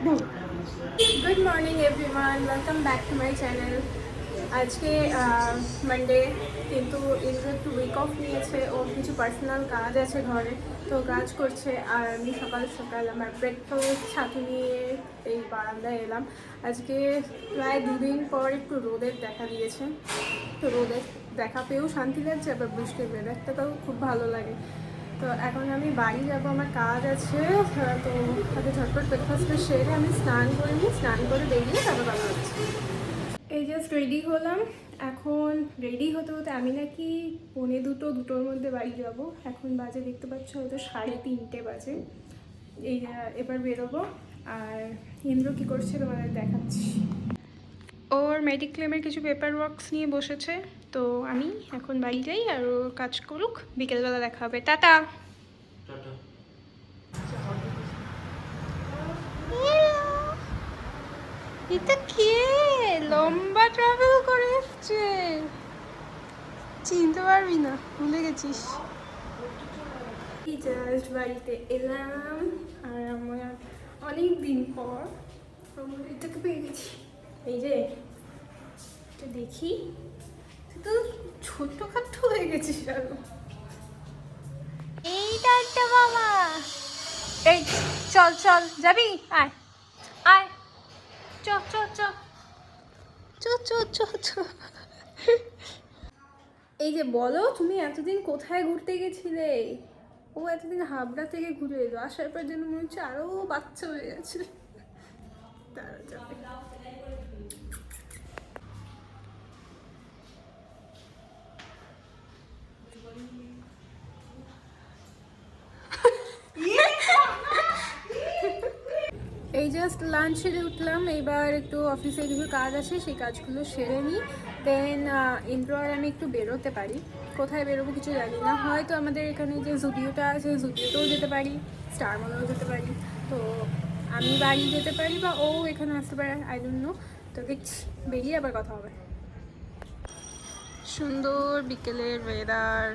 Good morning everyone, welcome back to my channel. আজকে Monday, কিন্তু ইন্দ্র একটু উইক অফ নিয়েছে। ওর কিছু পার্সোনাল কাজ আছে ঘরে, তো কাজ করছে। আর আমি সকাল সকাল আমার ব্রেকফাস্ট ছাতু নিয়ে এই বারান্দায় এলাম। আজকে প্রায় 2 দিন পর একটু রোদের দেখা দিয়েছে, তো রোদের দেখা পেয়েও শান্তি লাগছে। আবার বৃষ্টির ওয়েদারটাও খুব ভালো লাগে। তো এখন আমি বাড়ি যাবো, আমার কাজ আছে। তো তাকে ঝটপট ব্রেকফাস্টটা সেরে আমি স্নান করে নিই, স্নান করে বেরিয়ে তারপর বাবা হচ্ছে। এই জাস্ট রেডি হলাম। এখন রেডি হতে হতে আমি নাকি 1:45-2টোর মধ্যে বাড়ি যাব। এখন বাজে দেখতে পাচ্ছ হয়তো 3:30 বাজে। এই এবার বেরোবো। আর ইন্দ্র কী করছে তোমাদের দেখাচ্ছি। ওর মেডিক্লেমের কিছু পেপার ওয়ার্কস নিয়ে বসেছে। তো আমি এখন বাড়ি যাই আর ও কাজ করুক, বিকেলবেলা দেখা হবে। টাটা। এটা কে লম্বা ট্রাভেল করে এসছে? চিনতে পারবি না, ভুলে গেছিস। জাস্ট বাড়িতে এলাম আর আমরা অনেক দিন পর এটাকে পেয়ে গেছি। এই যে এটা দেখি, তো ছোট্টখাট্ট হয়ে গেছিস আরো। এইটা একটা মামা। এই চল চল, যাবি? আয় আয়, চ চ চ চ চ চ চ। এই যে বলো, তুমি এতদিন কোথায় ঘুরতে গেছিলে? ও এতদিন হাবড়া থেকে ঘুরে এলো, আসার পর যেন মনে হচ্ছে আরো বাচ্চা হয়ে গেছে। তারা যাবে। এই জাস্ট লাঞ্চ সেরে উঠলাম। এইবার একটু অফিসে কিছু কাজ আছে, সেই কাজগুলো সেরে নিই। দেন ইন্দ্র আর আমি একটু বেরোতে পারি। কোথায় বেরোবো কিছু জানি না। হয়তো আমাদের এখানে যে জুডিওটা আছে, জুডিওতেও যেতে পারি, স্টার মলেও যেতে পারি। তো আমি বাড়ি যেতে পারি বা ও এখানে আসতে পারে, আই ডোন্ট নো। তো দেখছি, বেরিয়ে আবার কথা হবে। সুন্দর বিকেলের ওয়েদার,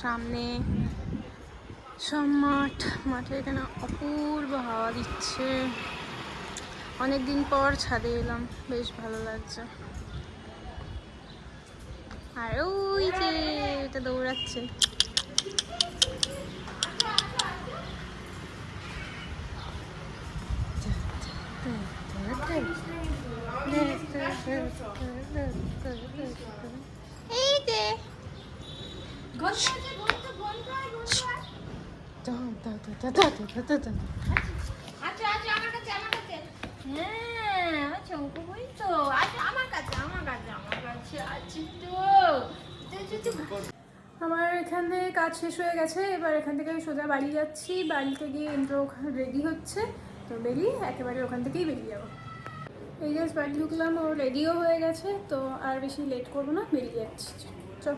সামনে সব মাঠ, মাঠে এখানে অপূর্ব হাওয়া দিচ্ছে। অনেকদিন পর ছাদে এলাম, বেশ ভালো লাগছে। আর ওই যে এটা দৌড়াচ্ছে। এই যে আমার এখানে কাজ শেষ হয়ে গেছে। এবার এখান থেকে আমি সোজা বাড়ি যাচ্ছি। বাড়িতে গিয়ে ইন্দ্র ওখানে রেডি হচ্ছে, তো বেরিয়ে একেবারে ওখান থেকেই বেরিয়ে যাবো। এই জাস্ট বাড়ি ঢুকলাম, ও রেডিও হয়ে গেছে। তো আর বেশি লেট করবো না, বেরিয়ে যাচ্ছি। চল।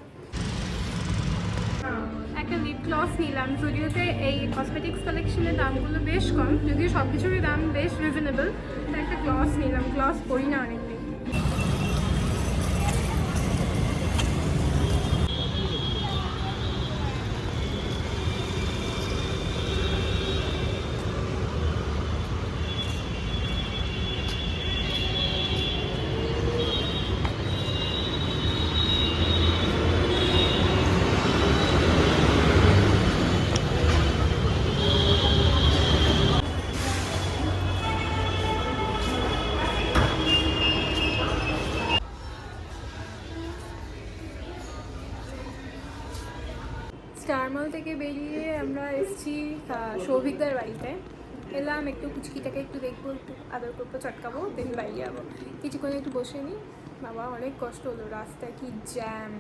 একটা লিপ গ্লস নিলাম জুডিওতে। এই কসমেটিক্স কালেকশনের দামগুলো বেশ কম, যদিও সব কিছুরই দাম বেশ রিজনেবল। তো একটা গ্লস নিলাম, গ্লস পরি না অনেকদিন। স্টার মল থেকে বেরিয়ে আমরা এসেছি সৌভিকদার বাড়িতে। এলাম একটু কুচকিটাকে একটু দেখবো, একটু আদর করবো, চটকাবো, দেন বাড়ি যাবো। কিছুক্ষণ একটু বসে নিই। বাবা অনেক কষ্ট হলো, রাস্তায় কি জ্যাম।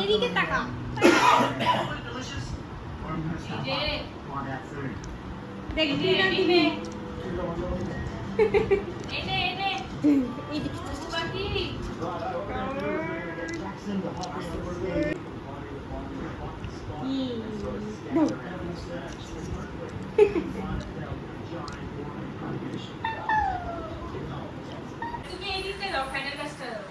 এদিকে তাকা। দেখ দিবে এনে এনে এদিকে বাকি তুমি এদিকে দাও, ফ্যানের কাছটা দাও।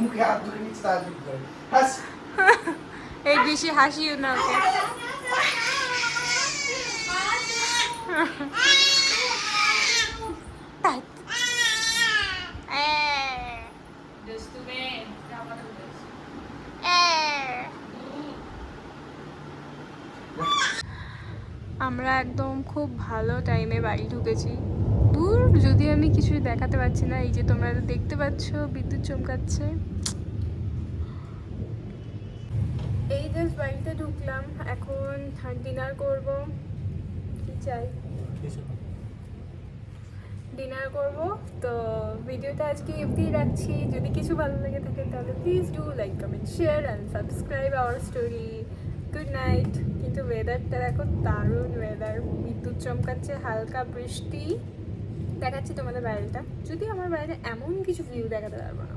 মুখে হাত ধরে নিচ্ছে তার হাস এই বেশি হাসিও না ওকে। আমরা একদম খুব ভালো টাইমে বাড়ি ঢুকেছি। দূর যদি আমি কিছুই দেখাতে পারছি না, এই যে তোমরা দেখতে পাচ্ছ বিদ্যুৎ চমকাচ্ছে। এই জাস্ট বাড়িতে ঢুকলাম, এখন ডিনার করব। কি চাই? ডিনার করব। তো ভিডিওটা আজকে অবধি রাখছি। যদি কিছু ভালো লাগে থাকে তাহলে please do like, comment, share and subscribe our story. Good night. কিন্তু ওয়েদারটা দেখো, দারুণ ওয়েদার, বিদ্যুৎ চমকাচ্ছে, হালকা বৃষ্টি। দেখাচ্ছি তোমাদের বাইরেটা, যদি আমার বাইরে এমন কিছু ভিউ দেখাতে পারবো না।